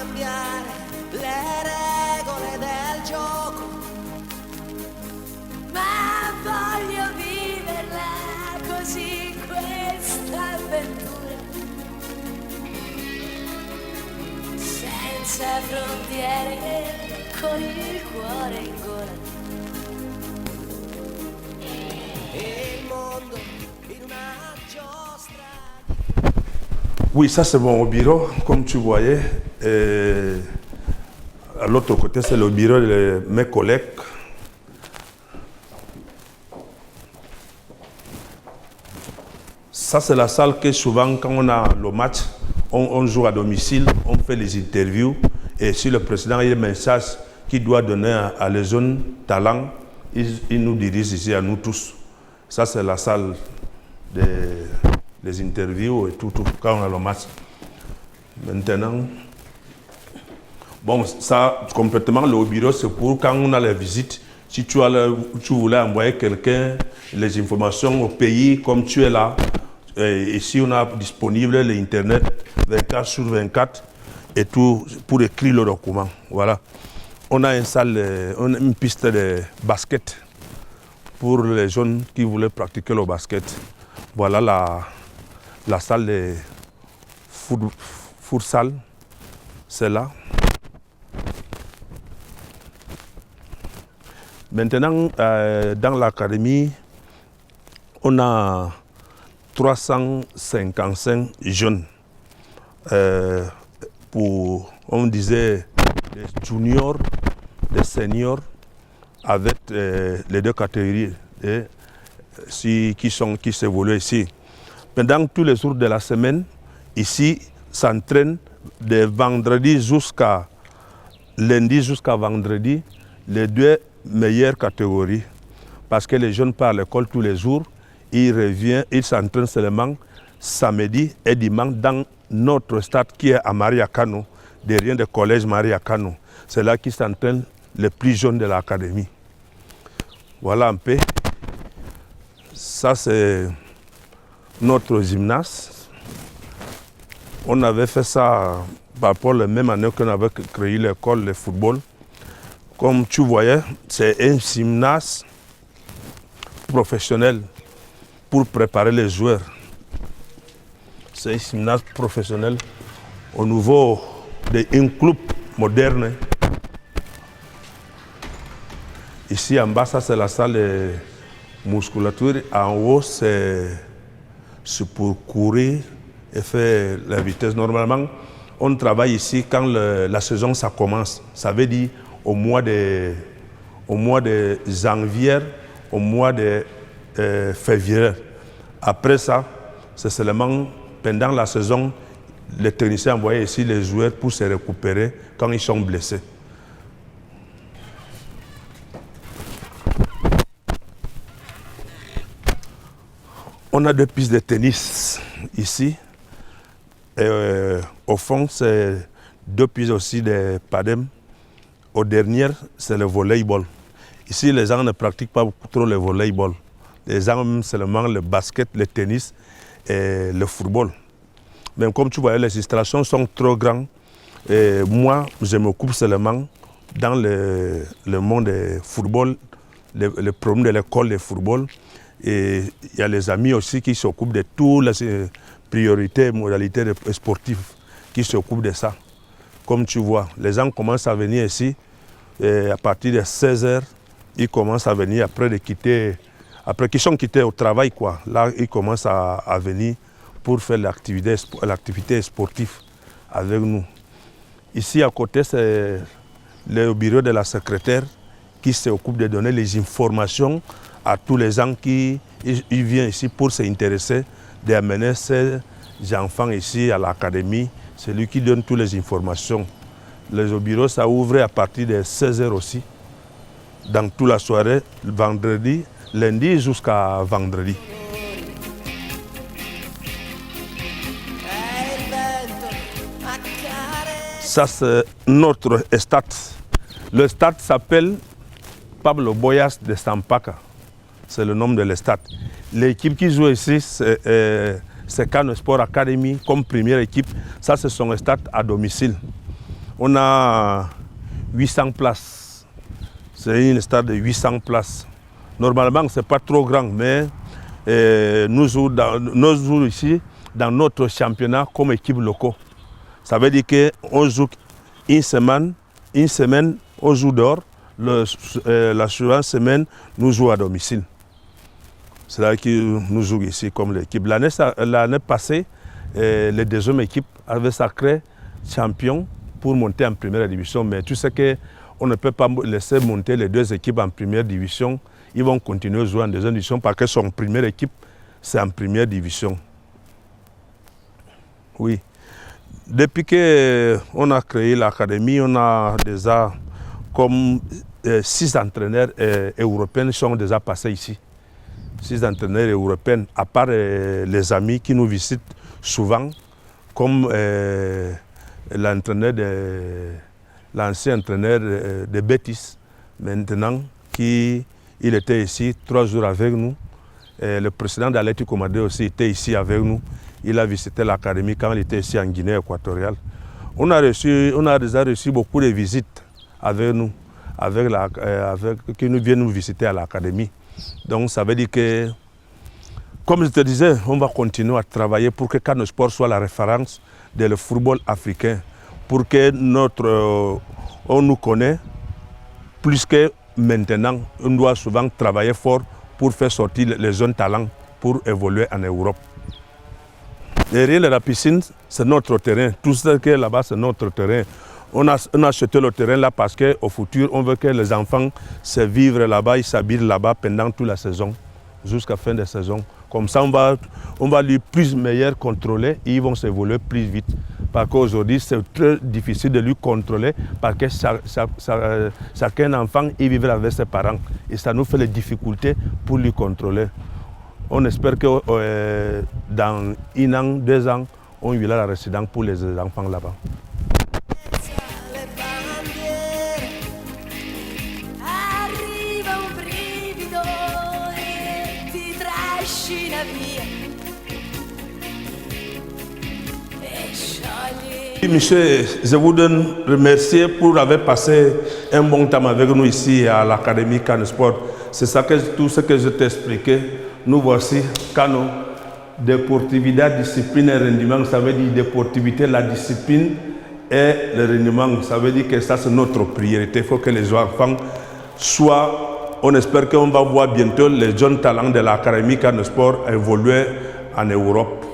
cambiare le regole del gioco, ma voglio viverla così questa avventura, senza frontiere, con il cuore in gola. Il mondo in una giostra. Oui, ça c'est mon bureau, comme tu voyais. Et à l'autre côté, c'est le bureau de mes collègues. Ça, c'est la salle que souvent, quand on a le match, on joue à domicile, on fait les interviews. Et si le président a un message qu'il doit donner à les jeunes talents, il nous dirige ici à nous tous. Ça, c'est la salle des interviews et tout, quand on a le match. Maintenant, bon, ça, complètement, le bureau, c'est pour quand on a les visites. Si tu voulais envoyer quelqu'un, les informations au pays, comme tu es là, et ici, on a disponible l'Internet 24/24 et tout pour écrire le document. Voilà. On a une piste de basket pour les jeunes qui voulaient pratiquer le basket. Voilà la salle de futsal, c'est là. Maintenant, dans l'académie, on a 355 jeunes pour, on disait, des juniors, des seniors, avec les deux catégories qui s'évoluent ici. Pendant tous les jours de la semaine, ici, s'entraînent de vendredi jusqu'à lundi jusqu'à vendredi, les deux meilleures catégories. Parce que les jeunes partent à l'école tous les jours, ils reviennent, ils s'entraînent seulement samedi et dimanche dans notre stade qui est à Mariakano, derrière le collège Mariakano. C'est là qu'ils s'entraînent les plus jeunes de l'académie. Voilà un peu. Ça, c'est notre gymnase. On avait fait ça par rapport à la même année qu'on avait créé l'école de football. Comme tu voyais, c'est un gymnase professionnel pour préparer les joueurs. C'est un gymnase professionnel au niveau d'un club moderne. Ici en bas, ça c'est la salle de musculature. En haut, c'est pour courir et faire la vitesse. Normalement, on travaille ici quand la saison ça commence. Ça veut dire au mois de janvier, au mois de février. Après ça, c'est seulement pendant la saison, les techniciens envoient ici les joueurs pour se récupérer quand ils sont blessés. On a deux pistes de tennis ici. Et, au fond, c'est deux pistes aussi de padem. Au dernier, c'est le volleyball. Ici, les gens ne pratiquent pas trop le volleyball. Les gens aiment seulement le basket, le tennis et le football. Mais comme tu vois, les installations sont trop grandes. Et moi, je m'occupe seulement dans le monde du football, le problème de l'école de football. Et il y a les amis aussi qui s'occupent de toutes les priorités, modalités sportives, qui s'occupent de ça. Comme tu vois, les gens commencent à venir ici et à partir de 16h, ils commencent à venir après qu'ils sont quittés au travail, quoi. Là, ils commencent à venir pour faire l'activité sportive avec nous. Ici à côté, c'est le bureau de la secrétaire qui s'occupe de donner les informations à tous les gens qui viennent ici pour s'intéresser, d'amener ces enfants ici à l'académie. C'est lui qui donne toutes les informations. Le bureau, ça ouvre à partir de 16h aussi, dans toute la soirée, vendredi, lundi jusqu'à vendredi. Ça, c'est notre stade. Le stade s'appelle Pablo Boyas de Sampaca. C'est le nom de l'estade. L'équipe qui joue ici, c'est Kano Sport Academy comme première équipe. Ça, c'est son stade à domicile. On a 800 places. C'est une stade de 800 places. Normalement, ce n'est pas trop grand, mais nous jouons ici dans notre championnat comme équipe locale. Ça veut dire qu'on joue une semaine, on joue dehors. La suivante semaine, nous jouons à domicile. C'est là que nous jouons ici comme l'équipe. L'année passée, les deuxième équipe avait sacré champion pour monter en première division. Mais tu sais qu'on ne peut pas laisser monter les deux équipes en première division. Ils vont continuer à jouer en deuxième division parce que son première équipe, c'est en première division. Oui. Depuis qu'on a créé l'académie, on a déjà comme 6 entraîneurs européens qui sont déjà passés ici. 6 entraîneurs européens, à part les amis qui nous visitent souvent, comme l'ancien entraîneur de Betis, maintenant, il était ici 3 jours avec nous. Et le président d'Atlético Madrid aussi était ici avec nous. Il a visité l'académie quand il était ici en Guinée équatoriale. On a déjà reçu beaucoup de visites avec nous, qui nous viennent nous visiter à l'académie. Donc ça veut dire que, comme je te disais, on va continuer à travailler pour que Kano Sport soit la référence du football africain, pour que on nous connaît plus que maintenant. On doit souvent travailler fort pour faire sortir les jeunes talents pour évoluer en Europe. Derrière la piscine, c'est notre terrain. Tout ce qui est là-bas, c'est notre terrain. On a acheté le terrain là parce qu'au futur, on veut que les enfants se vivent là-bas, ils s'habillent là-bas pendant toute la saison, jusqu'à la fin de la saison. Comme ça, on va lui plus meilleur contrôler et ils vont s'évoluer plus vite. Parce qu'aujourd'hui, c'est très difficile de lui contrôler parce que chacun enfant, il vit avec ses parents. Et ça nous fait des difficultés pour lui contrôler. On espère que dans 1 an, 2 ans, on y aura la résidence pour les enfants là-bas. Monsieur, je vous remercie pour avoir passé un bon temps avec nous ici à l'Académie Kano Sport. C'est ça tout ce que je t'ai expliqué. Nous voici Kano, déportivité, discipline et rendement. Ça veut dire déportivité, la discipline et le rendement. Ça veut dire que ça c'est notre priorité. Il faut que les enfants soient, on espère qu'on va voir bientôt les jeunes talents de l'Académie Kano Sport évoluer en Europe.